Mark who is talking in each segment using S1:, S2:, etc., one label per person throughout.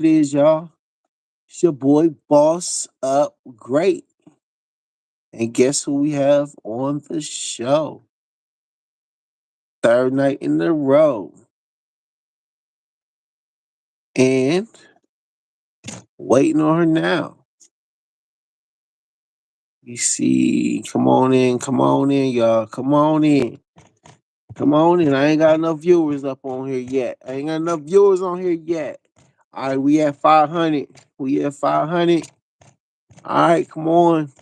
S1: It is, y'all. It's your boy, Boss Up Great. And guess who we have on the show? Third night in a row. And waiting on her now. You see, come on in, y'all. Come on in. Come on in. I ain't got enough viewers up on here yet. I ain't got enough viewers on here yet. All right, we at 500. We at 500. All right, come on.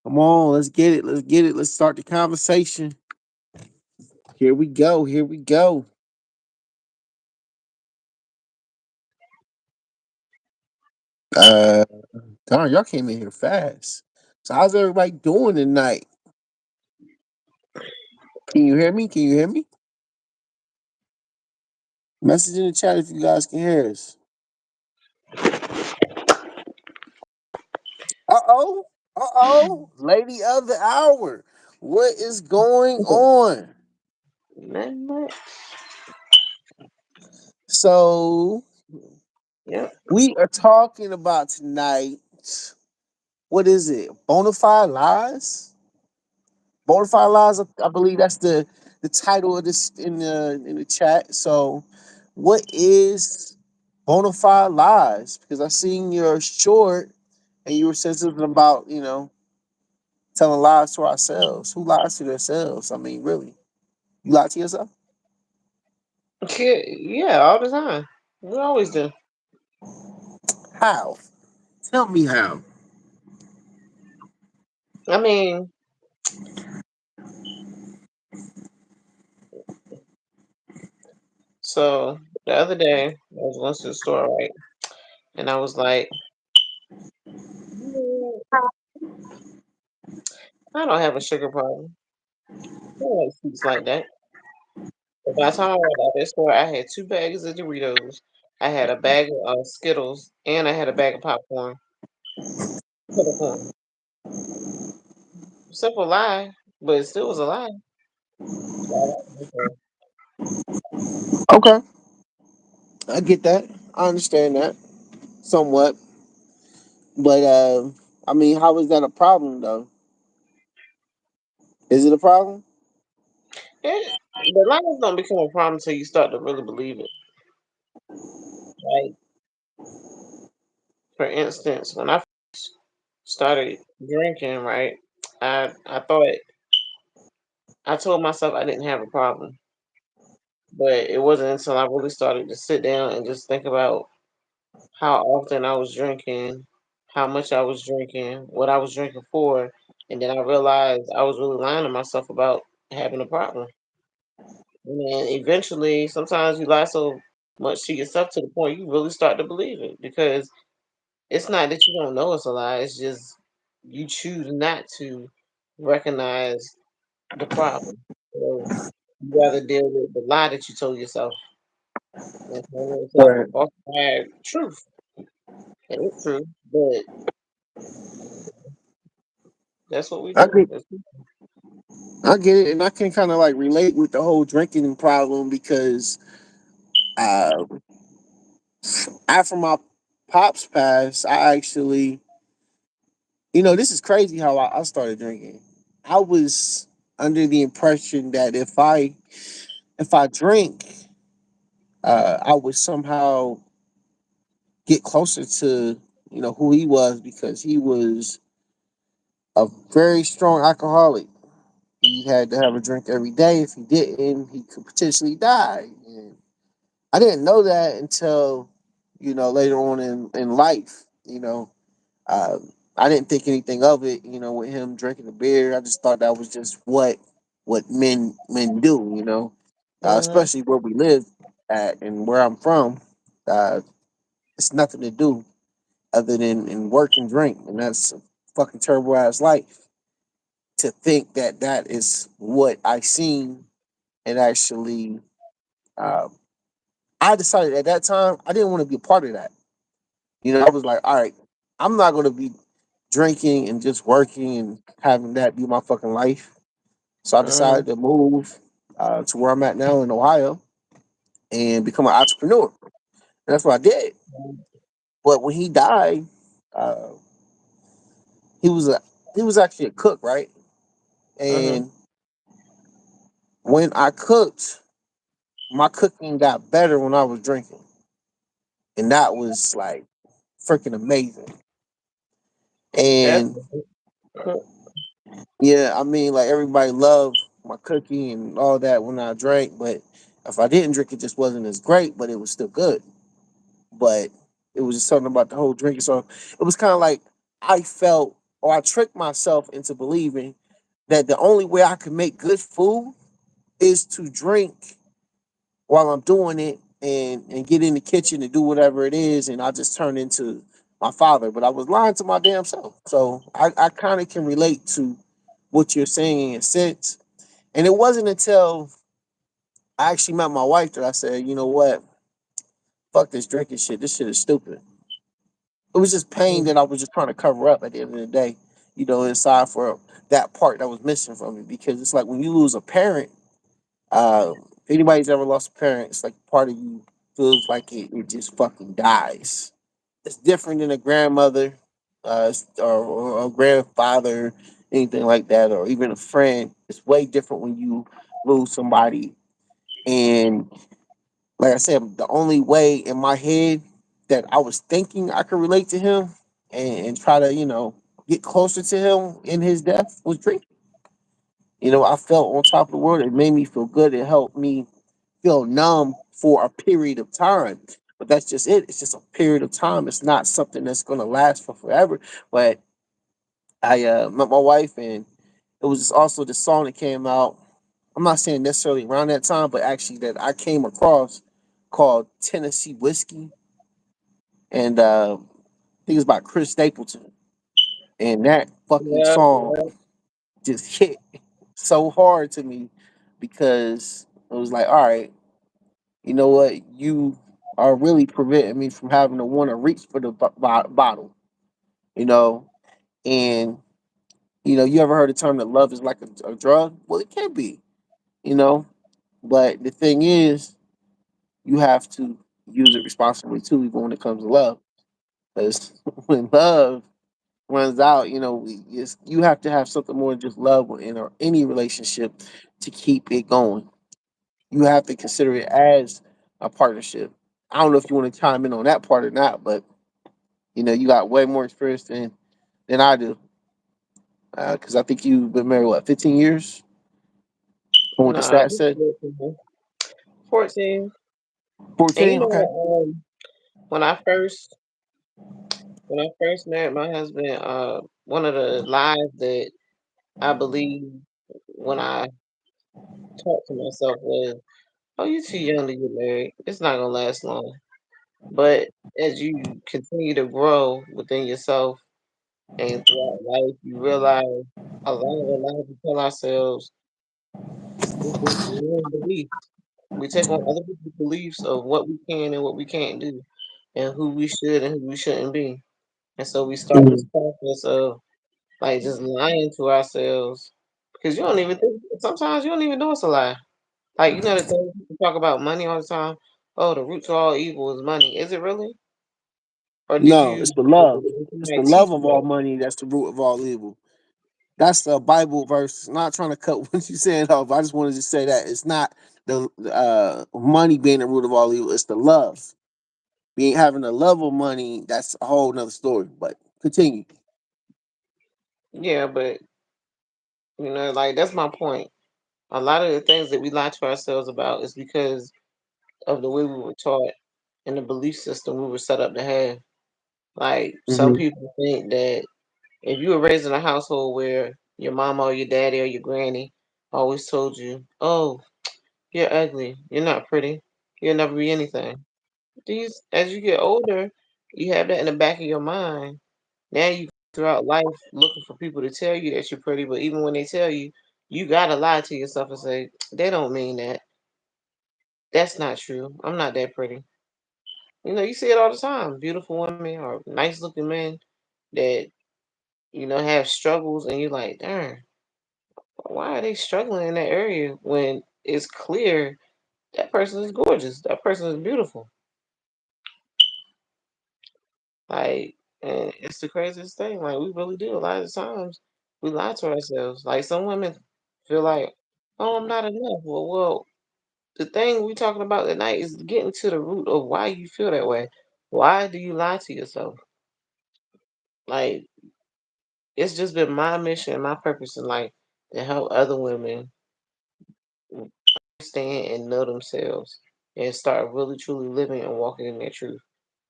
S1: Come on. Let's get it. Let's get it. Let's start the conversation. Here we go. Here we go. Uh, darn, y'all came in here fast. So how's everybody doing tonight? Can you hear me? Can you hear me? Message in the chat if you guys can hear us. Uh-oh. Uh-oh. Lady of the hour. What is going on?
S2: Nothing much.
S1: So
S2: Yep.
S1: we are talking about tonight. What is it? Bonafide lies? Bonified Lies. I believe that's the title of this in the chat. So, what is Bonafide Lies? Because I seen your short and you were saying something about telling lies to ourselves. Who lies to themselves? I mean, really, you lie to yourself?
S2: Yeah, all the time. We always do.
S1: How? Tell me how.
S2: I mean, so the other day I was going to the store, right? And I was like, "Mm, I don't have a sugar problem. I don't like sweets like that." But by the time I went out that store, I had two bags of Doritos. I had a bag of Skittles, and I had a bag of popcorn. Popcorn. Simple lie, but it still was a lie.
S1: Okay, I get that. I understand that somewhat, but I mean, how is that a problem though? Is it a problem?
S2: The lies don't become a problem until you start to really believe it. Like, for instance, when I started drinking, right, I thought I told myself I didn't have a problem, but it wasn't until I really started to sit down and just think about how often I was drinking, how much I was drinking, what I was drinking for, and then I realized I was really lying to myself about having a problem. And then eventually, sometimes you lie so much to yourself to the point you really start to believe it because it's not that you don't know it's a lie. It's just you choose not to recognize the problem. So you rather deal with the lie that you told yourself and turn it into like a
S1: Right.
S2: falsified truth. And it's true, but that's what we
S1: I
S2: do.
S1: get I get it, and I can kind of like relate with the whole drinking problem because uh, after my pops passed, I actually, this is crazy how I started drinking. I was under the impression that if I drink, I would somehow get closer to who he was because he was a very strong alcoholic. He had to have a drink every day. If he didn't, he could potentially die. And I didn't know that until later on in life. I didn't think anything of it. With him drinking the beer, I just thought that was just what men do.
S2: Hmm.
S1: Especially where we live at and where I'm from. Uh, it's nothing to do other than work and drink, and that's a fucking terrible ass life. To think that that is what I seen and actually, uh, I decided at that time I didn't want to be a part of that. I was like, all right, I'm not going to be drinking and just working and having that be my fucking life. So I
S2: Hmm.
S1: decided to move to where I'm at now in Ohio and become an entrepreneur. And that's what I did. But when he died, uh, he was a he was actually a cook, right?
S2: Mhm.
S1: And when I cooked, my cooking got better when I was drinking, and that was like freaking amazing.
S2: That's
S1: And yeah, I mean, like everybody loved my cooking and all that when I drank, but if I didn't drink, it just wasn't as great, but it was still good. But it was just something about the whole drinking. So it was kind of like I felt, or I tricked myself into believing that the only way I could make good food is to drink while I'm doing it and get in the kitchen and do whatever it is, and I just turn into my father. But I was lying to my damn self. So I kind of can relate to what you're saying in a sense. And it wasn't until I actually met my wife that I said, you know what, fuck this drinking shit. This shit is stupid. It was just pain that I was just trying to cover up at the end of the day, inside for that part that was missing from me. Because it's like when you lose a parent, if anybody's ever lost a parent, it's like part of you feels like it just fucking dies. It's different than a grandmother, or a grandfather, anything like that, or even a friend. It's way different when you lose somebody. And like I said, the only way in my head that I was thinking I could relate to him and try to, get closer to him in his death was drinking. I felt on top of the world. It made me feel good. It helped me feel numb for a period of time. But that's just it. It's just a period of time. It's not something that's going to last for forever. But I met my wife, and it was also the song that came out. I'm not saying necessarily around that time, but actually that I came across called Tennessee Whiskey. And I think it's by Chris Stapleton. And that fucking
S2: yeah,
S1: song
S2: yeah.
S1: just hit so hard to me because it was like, all right, you know what? You are really preventing me from having to want to reach for the bottle, you know? And, you ever heard the term that love is like a drug? Well, it can be, you know? But the thing is, you have to use it responsibly too, even when it comes to love. Because when love runs out, you have to have something more than just love in or any relationship to keep it going. You have to consider it as a partnership. I don't know if you want to chime in on that part or not, but you got way more experience than I do. Because I think you've been married, what, 15 years? From what the
S2: Nah,
S1: stats said?
S2: 14. And you
S1: 14?
S2: know
S1: Okay.
S2: what? When I first when I first married my husband, one of the lies that I believed when I talked to myself was, "Oh, you're too young to get married. It's not gonna last long." But as you continue to grow within yourself and throughout life, you realize a lot of the lies we tell ourselves is just wrong belief. We take on other people's beliefs of what we can and what we can't do, and who we should and who we shouldn't be. And so we start this
S1: Mhm.
S2: process of like just lying to ourselves because you don't even think. Sometimes you don't even know it's a lie. Like the thing people talk about money all the time. Oh, the root to all evil is money. Is it really? Or did
S1: No,
S2: you
S1: it's the love.
S2: did
S1: It's the
S2: somebody teach
S1: love of
S2: you
S1: all
S2: that?
S1: money that's the root of all evil. That's the Bible verse. Not trying to cut what you said off. I just wanted to say that it's not the money being the root of all evil. It's the love. Being having the love of money. That's a whole nother story. But continue.
S2: Yeah, but like that's my point. A lot of the things that we lie to ourselves about is because of the way we were taught and the belief system we were set up to have. Like some
S1: Hmm.
S2: people think that if you were raised in a household where your mama or your daddy or your granny always told you, "Oh, you're ugly, you're not pretty, you'll never be anything." These, as you get older, you have that in the back of your mind. Now you go throughout life looking for people to tell you that you're pretty, but even when they tell you, you gotta lie to yourself and say, "They don't mean that. That's not true. I'm not that pretty." You see it all the time. Beautiful women or nice looking men that have struggles, and you're like, darn, why are they struggling in that area when it's clear that person is gorgeous, that person is beautiful. Like, and it's the craziest thing. Like, we really do. A lot of times, we lie to ourselves. Like, some women feel like, oh, I'm not enough. Well, the thing we talking about tonight is getting to the root of why you feel that way. Why do you lie to yourself? Like, it's just been my mission, my purpose in life to help other women understand and know themselves and start really truly living and walking in their truth.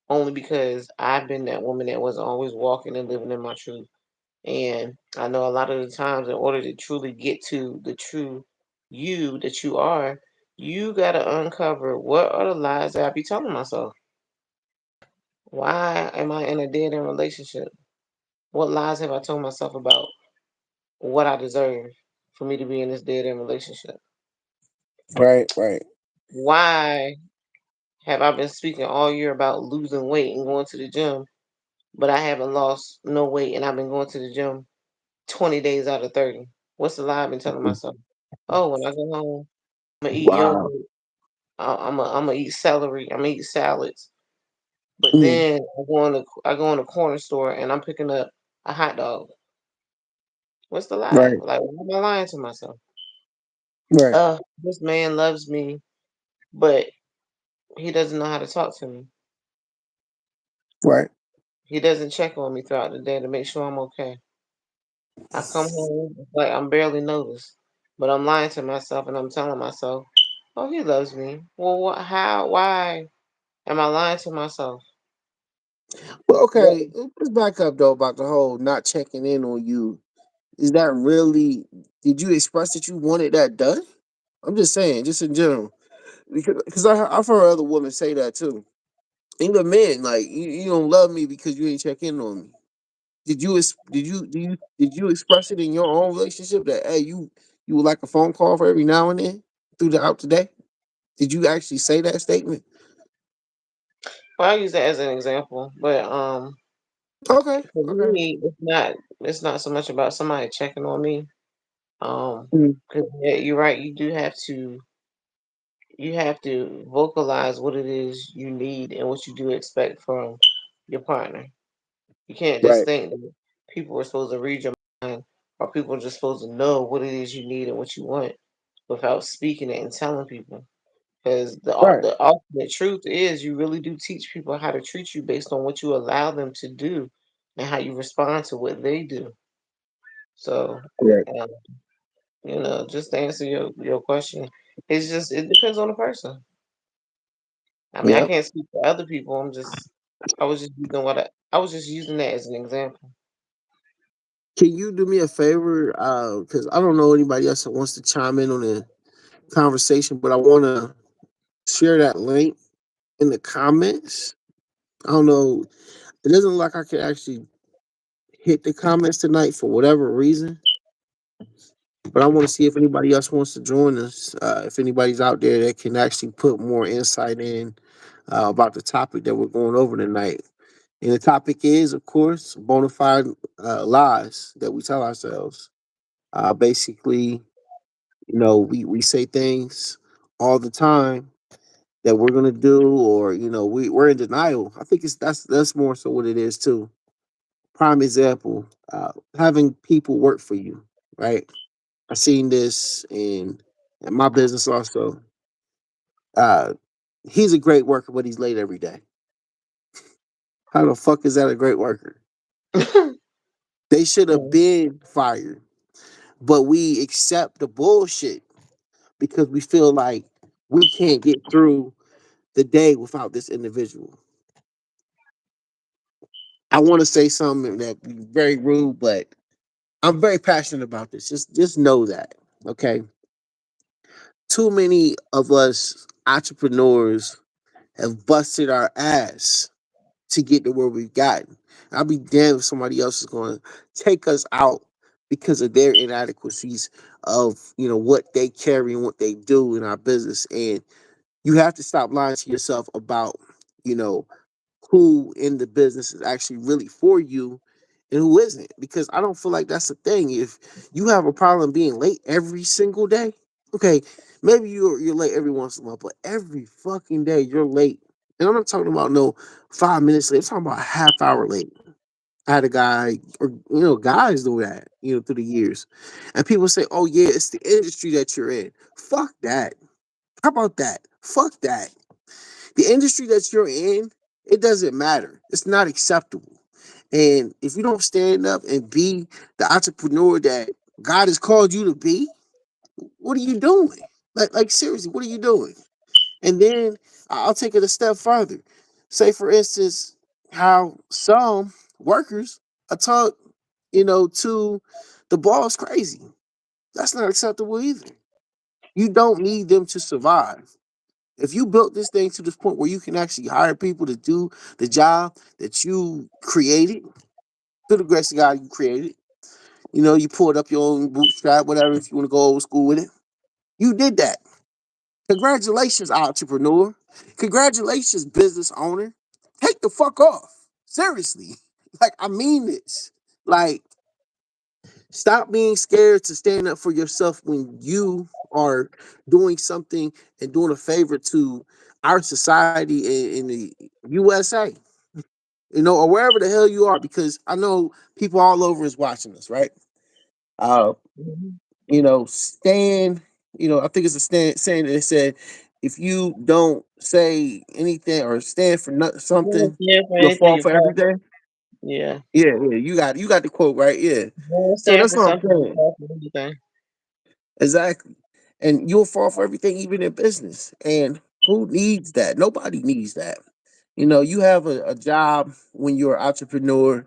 S2: Only because I've been that woman that wasn't always walking and living in my truth. And I know a lot of the times, in order to truly get to the true you that you are, you got to uncover what are the lies that I be telling myself. Why am I in a dead end relationship? What lies have I told myself about what I deserve for me to be in this dead end relationship?
S1: Right, right.
S2: Why have I been speaking all year about losing weight and going to the gym, but I haven't lost no weight and I've been going to the gym 20 days out of 30? What's the lie I've been telling myself? Oh, when I go home, I'm gonna eat
S1: Wow.
S2: yogurt. I'm gonna eat celery. I'm gonna eat salads. But
S1: Mm,
S2: then I go in the corner store and I'm picking up a hot dog. What's the lie?
S1: right,
S2: Like, why am I lying to myself?
S1: right,
S2: This man loves me, but he doesn't know how to talk to me.
S1: right.
S2: He doesn't check on me throughout the day to make sure I'm okay. I come home it's like I'm barely noticed, but I'm lying to myself and I'm telling myself, "Oh, he loves me." Well, what? How? Why am I lying to myself?
S1: Well,
S2: What?
S1: okay, let's back up though about the whole not checking in on you. Is that really? Did you express that you wanted that done? I'm just saying, just in general, because I've heard other women say that too. Even men, like you don't love me because you ain't check in on me. Did you express it in your own relationship that hey you would like a phone call for every now and then throughout the day? Did you actually say that statement?
S2: Well, I use that as an example, but
S1: Okay,
S2: for
S1: okay.
S2: me, it's not so much about somebody checking on me.
S1: Mm,
S2: 'Cause, yeah, you're right. You have to vocalize what it is you need and what you do expect from your partner. You can't just
S1: right,
S2: think that people are supposed to read your mind or people are just supposed to know what it is you need and what you want without speaking it and telling people. Because
S1: right.
S2: the ultimate truth is you really do teach people how to treat you based on what you allow them to do and how you respond to what they do. So,
S1: Right.
S2: um, just to answer your question, it depends on the person. I mean, I
S1: Yep.
S2: can't speak for other people. I was just using that as an example.
S1: Can you do me a favor? Because I don't know anybody else that wants to chime in on the conversation, but I want to share that link in the comments. I don't know. It doesn't look like I can actually hit the comments tonight for whatever reason, but I want to see if anybody else wants to join us. If anybody's out there that can actually put more insight in about the topic that we're going over tonight. And the topic is, of course, bona fide lies that we tell ourselves. Basically, we say things all the time that we're gonna do, or we're in denial. I think that's more so what it is too. Prime example, having people work for you, right? I seen this in my business also. Uh, he's a great worker, but he's late every day. How the fuck is that a great worker? They should have
S2: Mm.
S1: been fired, but we accept the bullshit because we feel like we can't get through the day without this individual. I want to say something that be very rude, but I'm very passionate about this. Just know that, okay? Too many of us entrepreneurs have busted our ass to get to where we've gotten. I'll be damned if somebody else is going to take us out because of their inadequacies of what they carry and what they do in our business. And you have to stop lying to yourself about you know who in the business is actually really for you and who isn't. Because I don't feel like that's the thing. If you have a problem being late every single day, okay, maybe you're late every once in a while, but every fucking day you're late. And I'm not talking about no 5 minutes late. I'm talking about a half hour late. I had a guy, or guys do that, through the years, and people say, "Oh yeah, it's the industry that you're in." Fuck that. How about that? Fuck that. The industry that you're in, it doesn't matter. It's not acceptable. And if you don't stand up and be the entrepreneur that God has called you to be, what are you doing? Like seriously, what are you doing? And then I'll take it a step further. Say, for instance, how some workers are taught, to the boss crazy. That's not acceptable either. You don't need them to survive. If you built this thing to this point where you can actually hire people to do the job that you created, to the grace of God you created, you pulled up your own bootstrap, whatever, if you want to go old school with it. You did that. Congratulations, entrepreneur. Congratulations, business owner. Take the fuck off. Seriously. Like, I mean this. Like, stop being scared to stand up for yourself when you are doing something and doing a favor to our society in the USA, or wherever the hell you are, because I know people all over is watching us, right? Uh,
S2: Mhm.
S1: stand, I think it's a saying that said, if you don't say anything or stand for
S2: You don't
S1: something,
S2: stand for
S1: you'll
S2: anything
S1: fall
S2: you
S1: for
S2: fall.
S1: everything.
S2: Yeah.
S1: Yeah, yeah, you got the quote right. Yeah,
S2: You don't
S1: so
S2: stand
S1: that's
S2: for
S1: what I'm
S2: something you
S1: saying.
S2: fall for anything.
S1: Exactly. And you'll fall for everything, even in business. And who needs that? Nobody needs that. You have a job when you're an entrepreneur.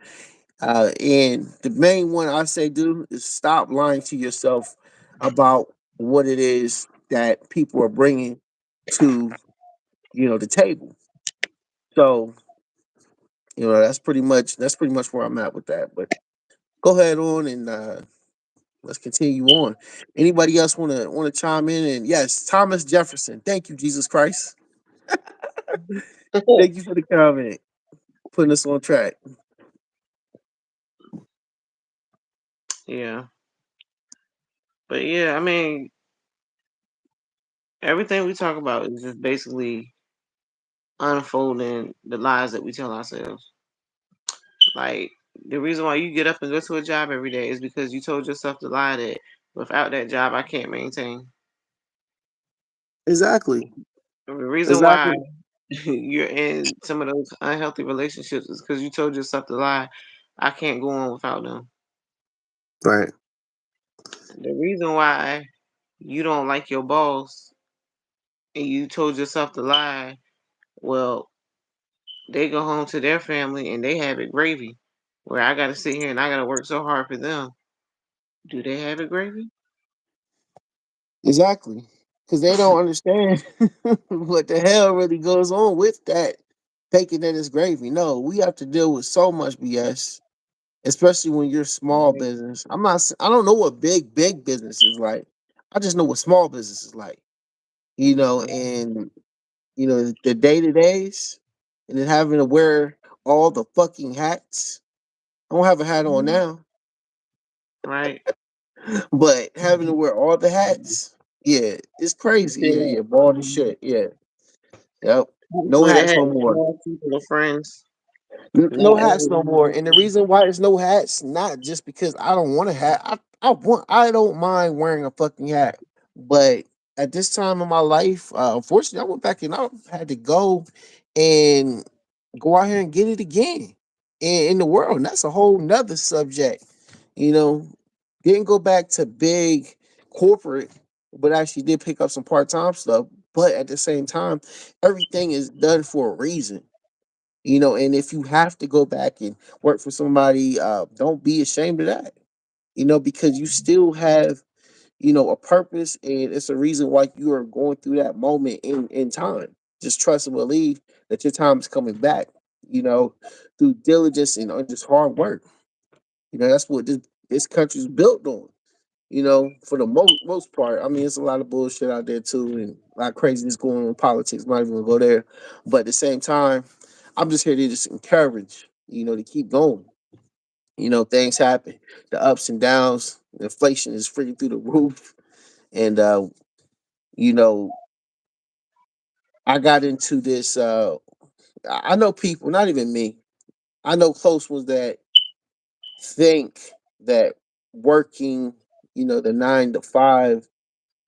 S1: And the main one I say do is stop lying to yourself about what it is that people are bringing to, the table. So, that's pretty much where I'm at with that. But go ahead on and let's continue on. Anybody else want to chime in? And yes, Thomas Jefferson. Thank you, Jesus Christ. Thank you for the comment, putting us on track.
S2: Yeah. But yeah, I mean, everything we talk about is just basically unfolding the lies that we tell ourselves. Like the reason why you get up and go to a job every day is because you told yourself the lie that without that job I can't maintain.
S1: Exactly.
S2: The reason why
S1: Exactly.
S2: you're in some of those unhealthy relationships is because you told yourself the lie I can't go on without them.
S1: Right.
S2: The reason why you don't like your boss and you told yourself the lie, well, they go home to their family and they have it gravy. Where I gotta sit here and I gotta work so hard for them. Do they have it gravy?
S1: Exactly. Because they don't understand what the hell really goes on with that, taking that as gravy. No, we have to deal with so much BS, especially when you're small
S2: Right.
S1: business. I don't know what big business is like. I just know what small business is like. And the day to days, and then having to wear all the fucking hats. I don't have a hat on
S2: Mhm.
S1: now,
S2: Right.
S1: but having to wear all the hats, yeah, it's
S2: You
S1: crazy. Yeah,
S2: still
S1: yeah, bald as
S2: mhm.
S1: shit. Yeah, yep. No
S2: Where they
S1: hats
S2: had
S1: no more.
S2: small people of friends,
S1: No
S2: not
S1: hats no more. And the
S2: everybody.
S1: reason why there's no hats, not just because I don't want a hat. I don't mind wearing a fucking hat. But at this time of my life, unfortunately, I went back and I had to and go out here and get it again in the world. And that's a whole nother subject. You know, didn't go back to big corporate, but actually did pick up some part-time stuff. But at the same time, everything is done for a reason. And if you have to go back and work for somebody, don't be ashamed of that. Because you still have, a purpose, and it's a reason why you are going through that moment in time. Just trust and believe that your time is coming back, you know through diligence and just hard work. That's what this country is built on. For the most part. I mean, it's a lot of bullshit out there too, and a lot of craziness going on in politics. I'm not even gonna go there, but at the same time, I'm just here to just encourage, to keep going. Things happen, the ups and downs. Inflation is freaking through the roof, and you know, I got into this. I know people, not even me. I know close ones that think that working, the 9 to 5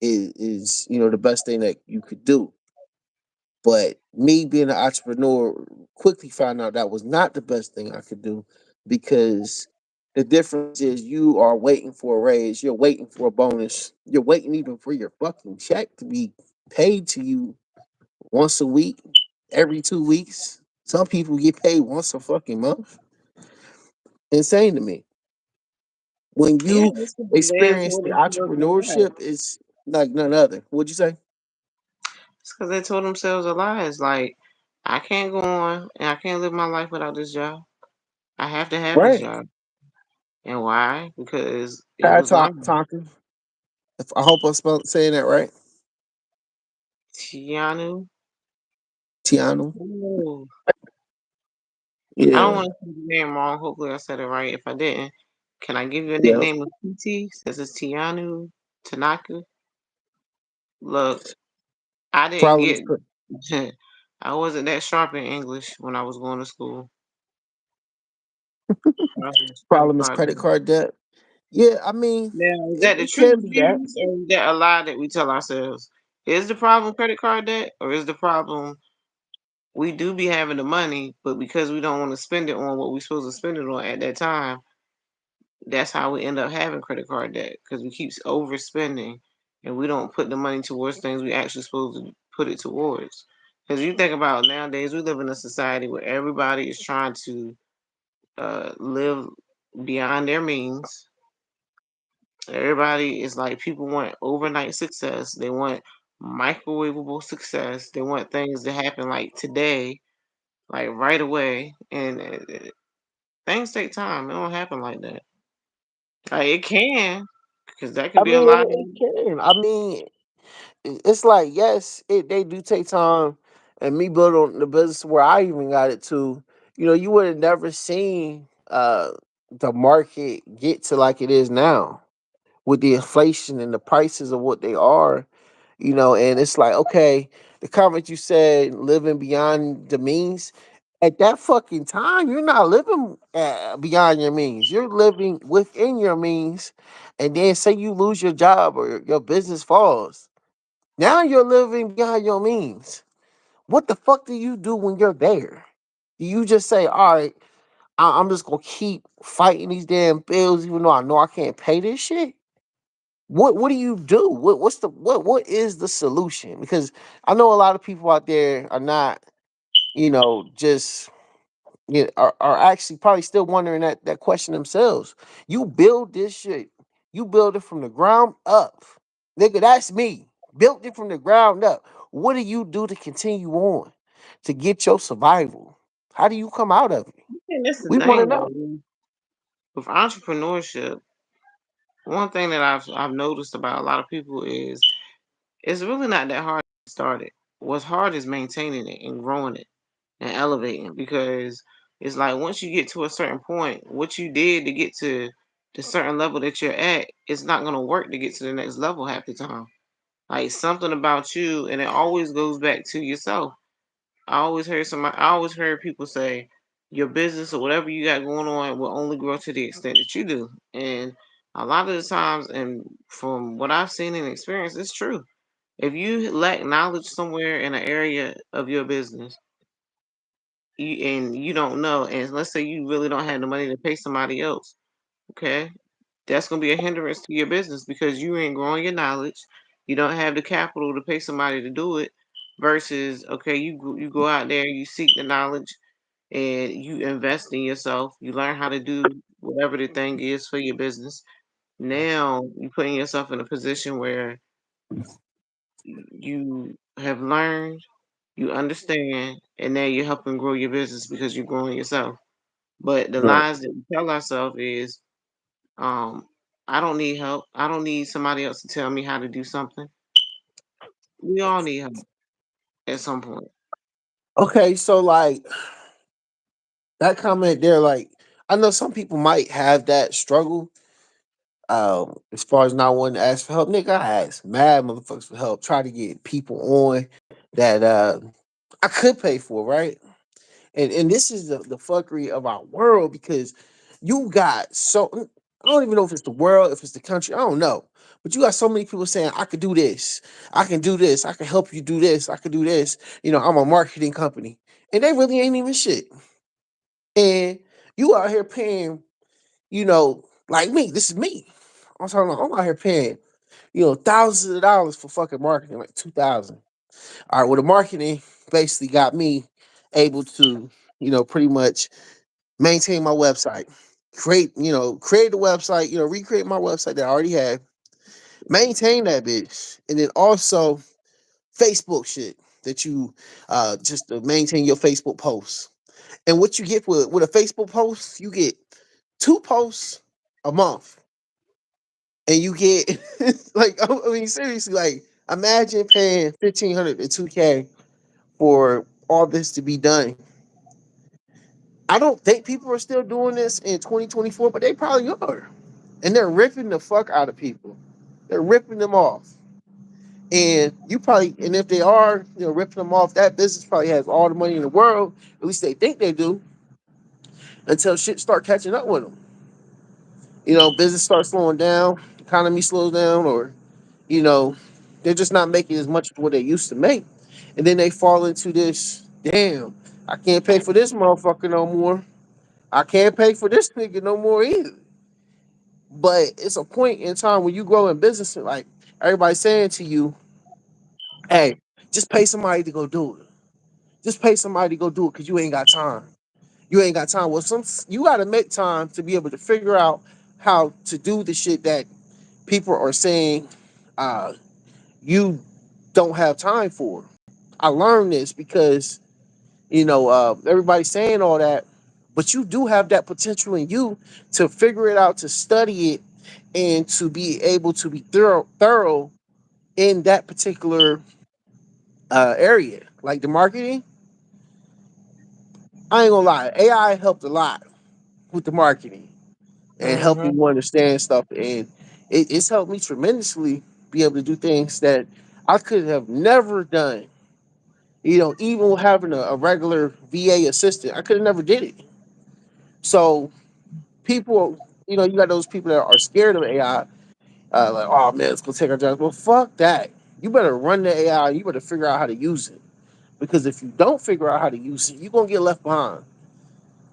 S1: is the best thing that you could do. But me being an entrepreneur quickly found out that was not the best thing I could do, because the difference is you are waiting for a raise, you're waiting for a bonus, you're waiting even for your fucking check to be paid to you once a week, every 2 weeks. Some people get paid once a fucking month. Insane to me. When
S2: Yeah,
S1: you
S2: it's because they
S1: experience
S2: told
S1: the
S2: themselves a lie.
S1: entrepreneurship, it's like none other. What'd you say?
S2: It's because they told themselves a lie. It's like, I can't go on and I can't live my life without this job. I have to have this
S1: Right.
S2: job. And why? Because it
S1: Hi,
S2: was learned.
S1: Tonka. I hope I'm saying that right.
S2: Tianu.
S1: Tiano.
S2: Ooh. I don't
S1: Yeah.
S2: want to say the name wrong. Hopefully, I said it right. If I didn't, can I give you a
S1: Yeah.
S2: nickname of PT? Since it's Tianu Tanaka. Look, I didn't
S1: Problem is,
S2: get. I wasn't that sharp in English when I was going to school. I was credit
S1: problem is
S2: card
S1: credit
S2: debt.
S1: card debt. Yeah, I mean,
S2: Now, is
S1: it,
S2: that the
S1: it
S2: truth
S1: can be that.
S2: views or is that a lie that we tell ourselves? Is the problem credit card debt or is the problem we do be having the money, but because we don't want to spend it on what we're supposed to spend it on at that time, that's how we end up having credit card debt because we keep overspending and we don't put the money towards things we actually supposed to put it towards. Because you think about nowadays, we live in a society where everybody is trying to live beyond their means. Everybody is like people want overnight success. They want microwavable success. They want things to happen like today, like right away. And things take time. It don't happen like that. Like it can, because that could
S1: I
S2: be a
S1: mean,
S2: lot.
S1: it can. I mean, it's like, yes, they do take time. And me building on the business where I even got it to, you would have never seen the market get to like it is now, with the inflation and the prices of what they are, and it's like, okay, the comment you said, living beyond the means, at that fucking time, you're not living beyond your means. You're living within your means. And then say you lose your job or your business falls. Now you're living beyond your means. What the fuck do you do when you're there? Do you just say, all right, I'm just going to keep fighting these damn bills even though I know I can't pay this shit? What do you do? What is the solution? Because I know a lot of people out there are not, just are actually probably still wondering that question themselves. You build this shit. You build it from the ground up. Nigga, that's me. Built it from the ground up. What do you do to continue on? To get your survival? How do you come out of it?
S2: And that's the
S1: We want to
S2: thing though.
S1: know.
S2: With entrepreneurship, one thing that I've noticed about a lot of people is it's really not that hard to start it. What's hard is maintaining it and growing it and elevating because it's like once you get to a certain point, what you did to get to the certain level that you're at, it's not gonna work to get to the next level half the time. Like something about you, and it always goes back to yourself. I always heard people say your business or whatever you got going on will only grow to the extent that you do. And a lot of the times, and from what I've seen and experienced, it's true. If you lack knowledge somewhere in an area of your business, and you don't know, and let's say you really don't have the money to pay somebody else, okay, that's gonna be a hindrance to your business because you ain't growing your knowledge. You don't have the capital to pay somebody to do it. Versus, okay, you go out there, you seek the knowledge, and you invest in yourself. You learn how to do whatever the thing is for your business. Now you putting yourself in a position where you have learned, you understand, and now you're helping grow your business because you're growing yourself. But the
S1: Right.
S2: lies that we tell ourselves is, um, I don't need help. I don't need somebody else to tell me how to do something. We all need help at some point.
S1: Okay, so like that comment there, like I know some people might have that struggle. As far as not wanting to ask for help, nigga, I asked mad motherfuckers for help. Try to get people on that I could pay for, right? And this is the fuckery of our world because you got so I don't even know if it's the world, if it's the country, I don't know. But you got so many people saying, I could do this, I can do this, I can help you do this, I can do this. I'm a marketing company. And they really ain't even shit. And you out here paying, like me, this is me. I'm talking about, I'm out here paying, thousands of dollars for fucking marketing, like 2,000. All right, well, the marketing basically got me able to, pretty much maintain my website, create the website, recreate my website that I already had, maintain that bitch, and then also Facebook shit that you just to maintain your Facebook posts. And what you get with a Facebook post, you get 2 posts a month, and you get like I mean seriously, like imagine paying 1,500 to 2K for all this to be done. I don't think people are still doing this in 2024, but they probably are. And they're ripping the fuck out of people. They're ripping them off. And if they are, ripping them off, that business probably has all the money in the world. At least they think they do, until shit start catching up with them. Business starts slowing down, economy slows down, or, you know, they're just not making as much as what they used to make. And then they fall into this, damn, I can't pay for this motherfucker no more. I can't pay for this nigga no more either. But it's a point in time when you grow in business, and like everybody's saying to you, hey, just pay somebody to go do it. Just pay somebody to go do it because you ain't got time. You ain't got time. Well, you got to make time to be able to figure out how to do the shit that people are saying uh, you don't have time for. I learned this because everybody's saying all that, but you do have that potential in you to figure it out, to study it, and to be able to be thorough in that particular area. Like the marketing, I ain't gonna lie, AI helped a lot with the marketing and helping
S2: Mhm.
S1: you understand stuff, and it's helped me tremendously be able to do things that I could have never done. Even having a regular VA assistant, I could have never did it. So people, you got those people that are scared of AI, like, oh man, it's gonna take our jobs. Well, fuck that. You better run the AI. You better figure out how to use it. Because if you don't figure out how to use it, you're gonna get left behind.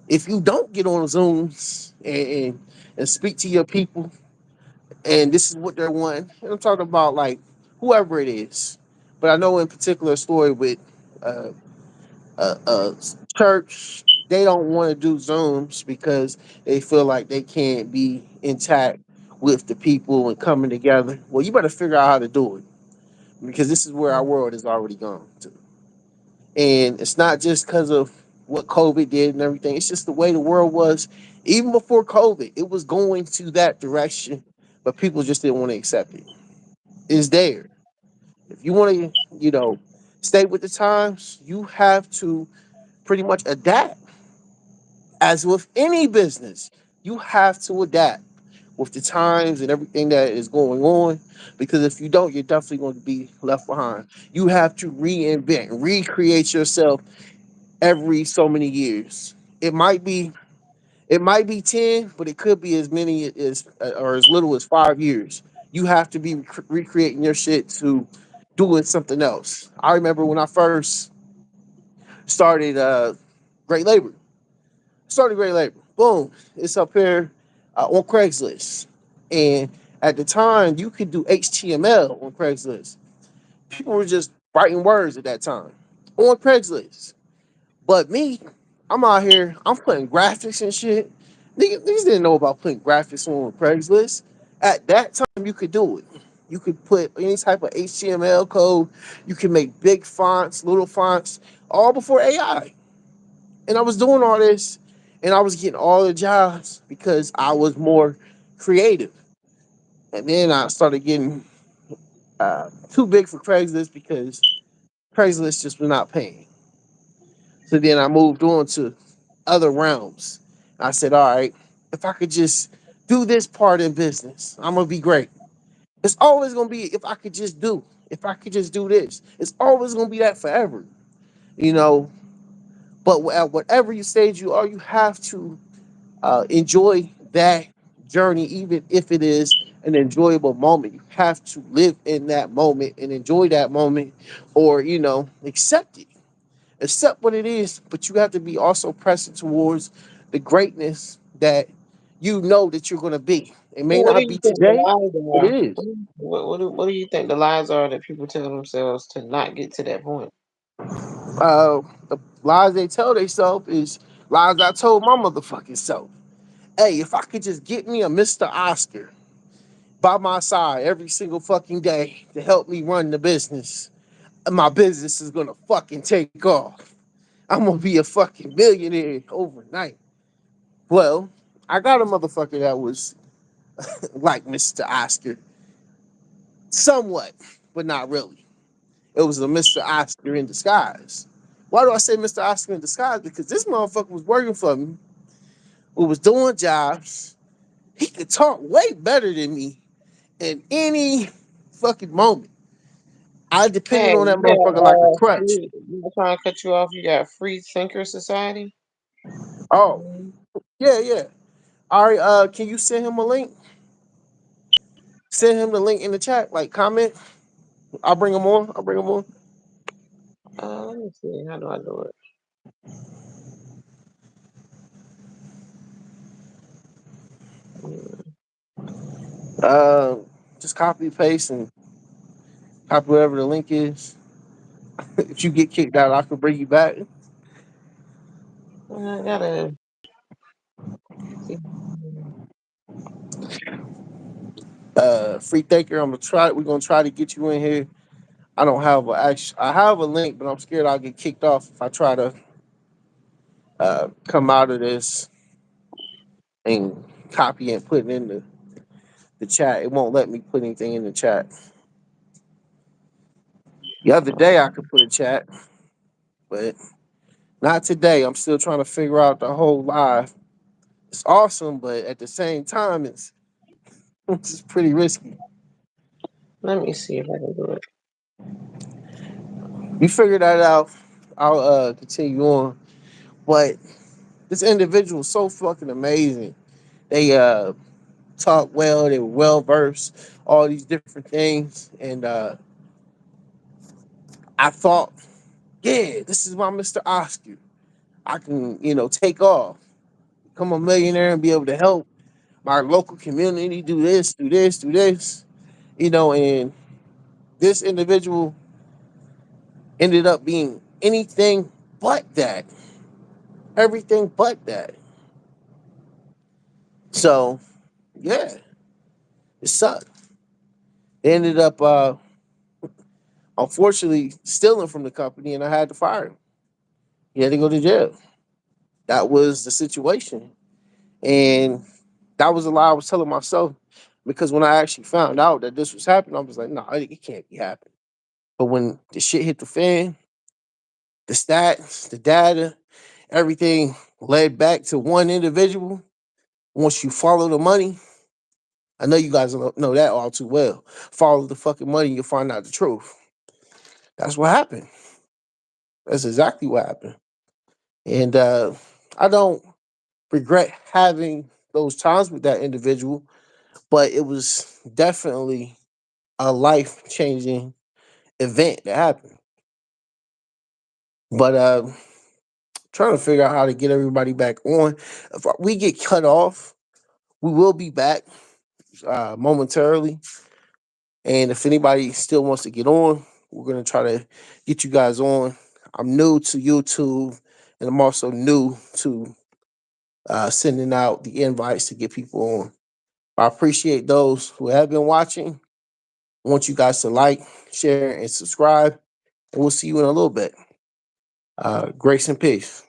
S1: If you don't get on Zooms and speak to your people, and this is what they're wanting, and I'm talking about like whoever it is. But I know in particular a story with uh, church, they don't want to do Zooms because they feel like they can't be intact with the people and coming together. Well, you better figure out how to do it because this is where our world has already gone to. And it's not just because of what COVID did and everything, it's just the way the world was. Even before COVID, it was going to that direction, but people just didn't want to accept it. It's there. If you want to, stay with the times, you have to pretty much adapt. As with any business, you have to adapt with the times and everything that is going on. Because if you don't, you're definitely going to be left behind. You have to reinvent, recreate yourself every so many years. It might be it might be 10, but it could be as many as or as little as 5 years. You have to be recreating your shit to doing something else. I remember when I first started Great Labor. Started Great Labor. Boom. It's up here on Craigslist. And at the time, you could do HTML on Craigslist. People were just writing words at that time on Craigslist. But me, I'm out here, I'm putting graphics and shit. Niggas didn't know about putting graphics on Craigslist. At that time, you could do it. You could put any type of HTML code. You can make big fonts, little fonts, all before AI. And I was doing all this, and I was getting all the jobs because I was more creative. And then I started getting too big for Craigslist because Craigslist just was not paying. So then I moved on to other realms. I said, all right, if I could just do this part in business, I'm gonna be great. It's always gonna be if I could just do this. It's always gonna be that forever, you know. But at whatever you stage you are, you have to enjoy that journey, even if it is an enjoyable moment. You have to live in that moment and enjoy that moment, or accept it, accept what it is. But you have to be also pressing towards the greatness that you know that you're going to be. It may
S2: What do
S1: not
S2: you
S1: be
S2: think the
S1: today,
S2: lies
S1: but
S2: are?
S1: it is.
S2: What do you think the lies are that people tell themselves to not get to that point?
S1: The lies they tell themselves is lies I told my motherfucking self. Hey, if I could just get me a Mr. Oscar by my side every single fucking day to help me run the business, my business is gonna fucking take off. I'm gonna be a fucking millionaire overnight. Well, I got a motherfucker that was like Mr. Oscar, somewhat, but not really. It was a Mr. Oscar in disguise. Why do I say Mr. Oscar in disguise? Because this motherfucker was working for me, who was doing jobs. He could talk way better than me in any fucking moment. I depended
S2: Hey,
S1: on that
S2: you got
S1: motherfucker like a crutch.
S2: I'm not trying to cut you off. You got Free Thinker Society.
S1: Oh,
S2: Mhm.
S1: yeah, yeah. All right, can you send him a link? Send him the link in the chat, like comment. I'll bring him on. I'll bring him on.
S2: Let me see. How do I do it? Mm,
S1: Uh, just copy paste and copy whatever the link is. If you get kicked out, I can bring you back.
S2: I gotta see.
S1: Free thinker, I'm gonna try. We're gonna try to get you in here. I don't have a actual. I have a link, but I'm scared I'll get kicked off if I try to come out of this and copy and put it in the chat. It won't let me put anything in the chat. The other day I could put a chat, but not today. I'm still trying to figure out the whole live. It's awesome, but at the same time, it's it's pretty risky.
S2: Let me see if I can do it.
S1: You figure that out. I'll continue on. But this individual is so fucking amazing. They talk well. They were well versed. All these different things, and I thought, yeah, this is my Mr. Oscar. I can, take off, become a millionaire, and be able to help my local community do this, do this, do this. And this individual ended up being anything but that, everything but that. So yeah, it sucked. They ended up, unfortunately, stealing from the company, and I had to fire him. He had to go to jail. That was the situation, and that was a lie I was telling myself. Because when I actually found out that this was happening, I was like, "No, it can't be happening." But when the shit hit the fan, the stats, the data, everything led back to one individual. Once you follow the money, I know you guys know that all too well. Follow the fucking money, you'll find out the truth. That's what happened. That's exactly what happened. And I don't regret having those times with that individual, but it was definitely a life changing event that happened. But trying to figure out how to get everybody back on. If we get cut off, we will be back momentarily. And if anybody still wants to get on, we're gonna try to get you guys on. I'm new to YouTube, and I'm also new to sending out the invites to get people on. I appreciate those who have been watching. I want you guys to like, share, and subscribe. And we'll see you in a little bit. Grace and peace.